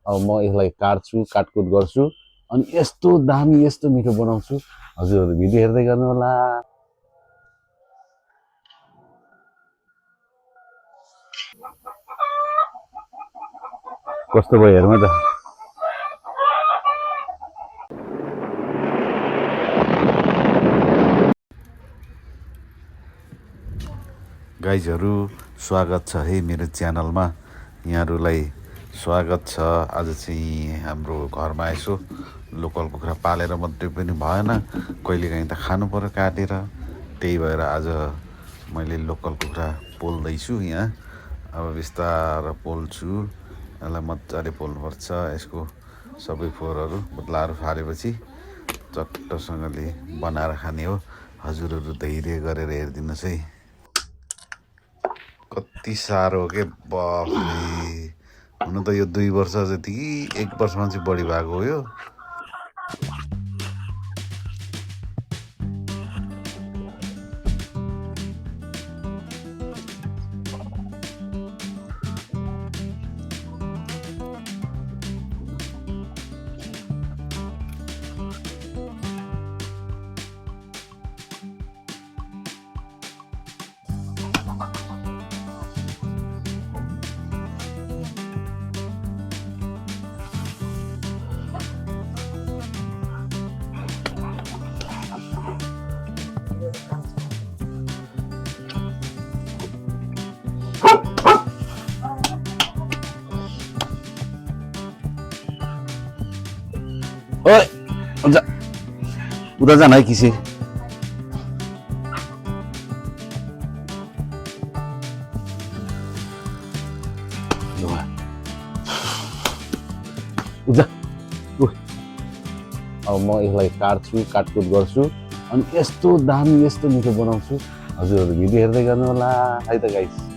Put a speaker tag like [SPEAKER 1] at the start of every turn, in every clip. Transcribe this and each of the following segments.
[SPEAKER 1] अब म यसलाई काट्छु, काटकुट गर्छु अनि यस्तो दामी यस्तो मिठो बनाउँछु। हजुरहरू भिडियो हेर्दै गर्नु होला। कस्तो भयो हेरौँ त। गाइजहरू स्वागत छ है मेरो च्यानलमा। यहाँहरूलाई स्वागत छ। आज चाहिँ हाम्रो घरमा यसो लोकल कुखुरा पालेर मात्रै पनि भएन, कहिलेकाहीँ त खानु पर्यो काटेर। त्यही भएर आज मैले लोकल कुखुरा पोल्दैछु यहाँ। अब बिस्तारै पोल्छु, यसलाई मजाले पोल्नुपर्छ। यसको सबै फोहोरहरू बुत्लाहरू फालेपछि चट्टसँगले बनाएर खाने हो। हजुरहरू धैर्य गरेर हेरिदिनुहोस् है। कति साह्रो हो के बाफरे। हुन त यो 2 वर्ष जति 1 वर्षमा चाहिँ बढी भएको हो यो। ओए हुन्छ उता जान है किसी। अब म यसलाई काट्छु, काटकुट गर्छु अनि यस्तो दामी यस्तो मिठो बनाउँछु। हजुरहरू भिडियो हेर्दै गर्नु होला है त गाइस।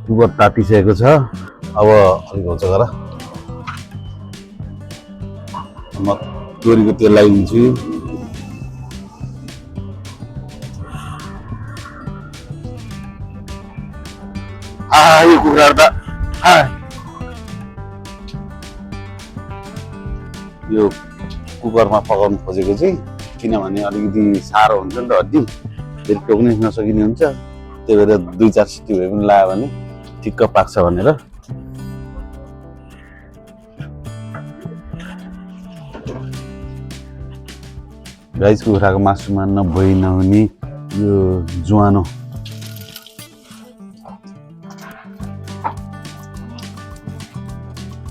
[SPEAKER 1] कुकर तातिसकेको छ। अब अलिक होल्छ गर म तोरीको तेल लगाइदिन्छु। यो कुखुराहरू त यो कुकरमा पकाउनु खोजेको चाहिँ, किनभने अलिकति साह्रो हुन्छ नि त, हड्डी फेरि टोक्नै नसकिने हुन्छ। त्यही भएर 2-4 सिटी भए पनि लाग्यो भने ठिक्क पाक्छ भनेर। गाइस, कुखुराको मासुमा नभई नहुने यो ज्वानो,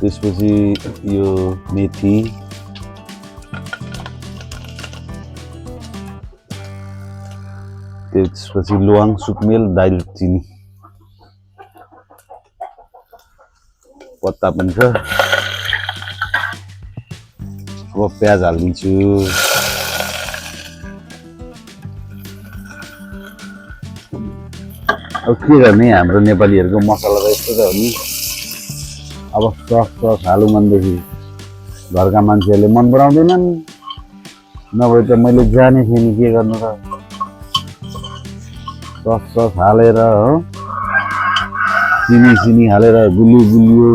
[SPEAKER 1] त्यसपछि यो मेथी, त्यसपछि ल्वाङ, सुकमेल, दालचिनी, पत्ता पनि छ। अब प्याज हालिदिन्छु। अब के गर्ने, हाम्रो नेपालीहरूको मसला त यस्तो त हो नि। अब सस हालौँ भनेदेखि घरका मान्छेहरूले मन पराउँदैनन्, नभए त मैले जाने थिएँ नि के गर्नु र। सस हालेर हो, चिनी हालेर गुलियो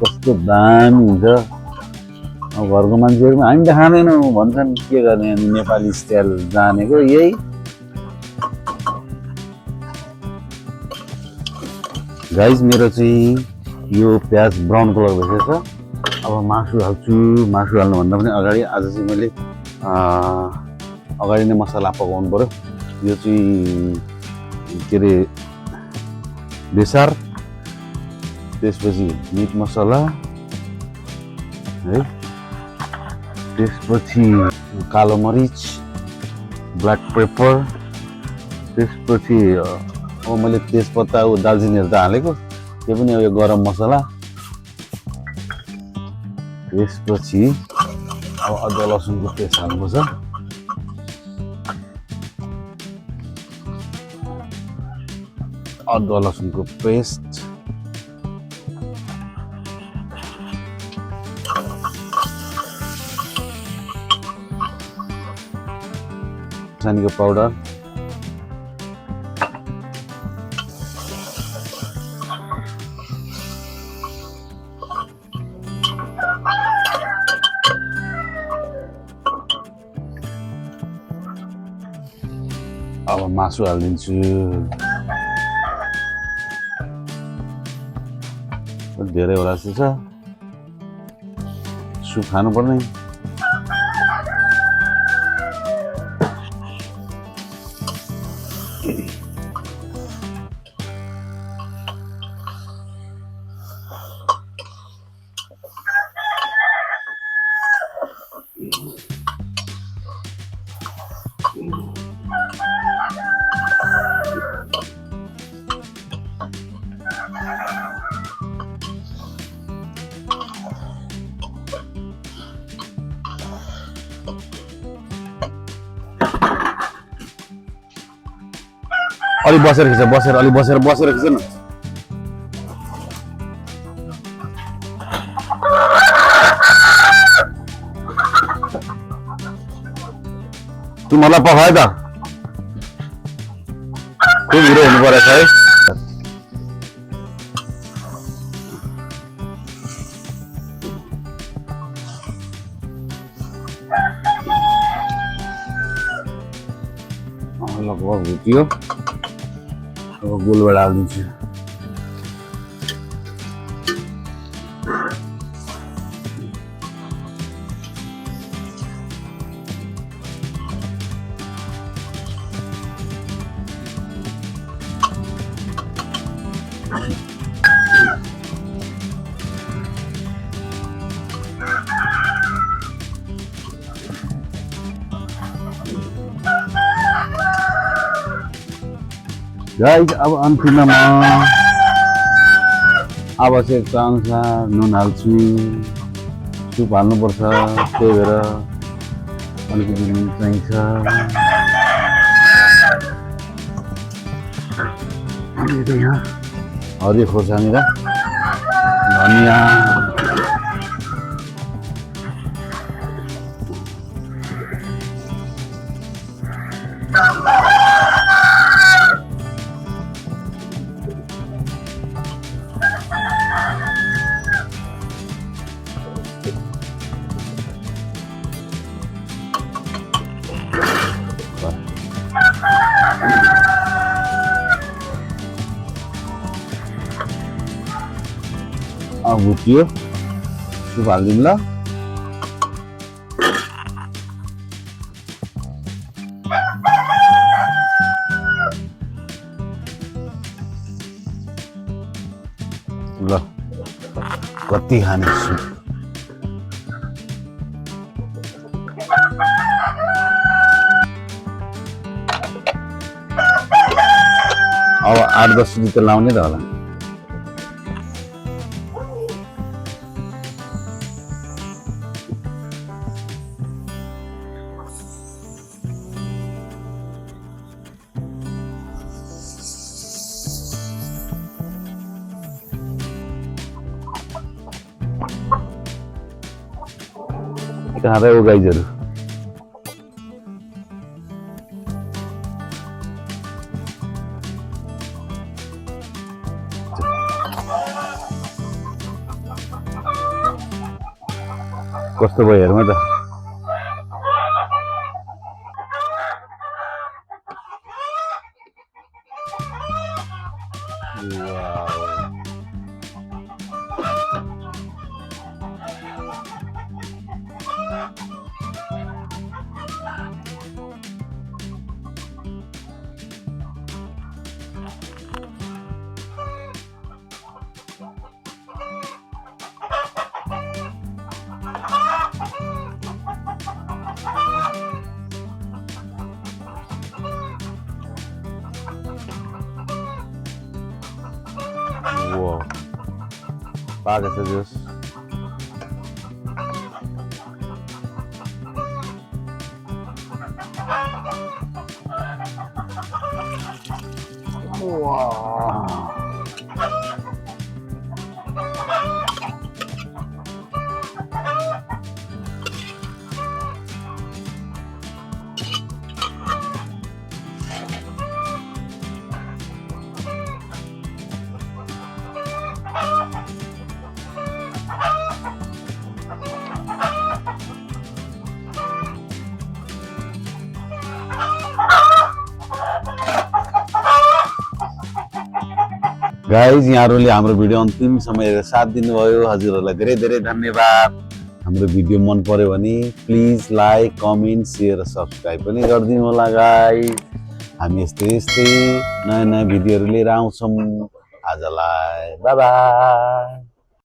[SPEAKER 1] कस्तो दामी हुन्छ। अब घरको मान्छेहरू हामी त खाँदैनौँ भन्छन्, के गर्ने, अनि नेपाली स्टाइल जानेको यही। गाइस, मेरो चाहिँ यो प्याज ब्राउन कलर भइसकेछ। अब मासु हाल्छु। मासु हाल्नुभन्दा पनि अगाडि आज चाहिँ मैले अगाडि नै मसला पकाउनु पऱ्यो। यो चाहिँ के अरे बेसार, त्यसपछि मिट मसला है, त्यसपछि कालो मरिच, ब्ल्याक पेपर, त्यसपछि अब मैले तेजपत्ता दालचिनीहरू त हालेको, त्यो पनि यो गरम मसला। त्यसपछि अब अदुवा लसुनको पेस्ट हाल्नुपर्छ। अदुवा लसुनको पेस्ट, खोर्सानीको पाउडर, अब मासु हालिदिन्छु। धेरै होला जस्तो छ, सुप खानुपर्ने। अलि बसेर खिच, अलि बसेर खिच न। तिमीहरूलाई पखायो त, खुब हिरो हुनु परेछ है। लगभग भुट्यो। अब गोलबाट हालिदिन्छु। गाइस, अब अन्तिममा आवश्यकता अनुसार नुन हाल्छु। सुप हाल्नुपर्छ, त्यही भएर अलिकति नुन चाहिन्छ। अनि यहाँ हरियो खोर्सानी र धनिया, भुटियो सुप हालिदिउँ ल ल कति खाने सुप अब 8-10 रुपियाँ लाउने त होला कहाँ रह्यो गाइजहरू कस्तो भयो हेरौँ त Wow, paga essa Deus. Wow. Guys यहाँहरूले हाम्रो भिडियो अन्तिमसम्म हेरेर साथ दिनुभयो हजुरहरूलाई धेरै धेरै धन्यवाद हाम्रो भिडियो मन पर्यो भने प्लिज लाइक कमेन्ट सेयर र सब्सक्राइब पनि गरिदिनु होला गाइज हामी यस्तै यस्तै नयाँ नयाँ भिडियोहरू लिएर आउँछौँ आजलाई बाई बाई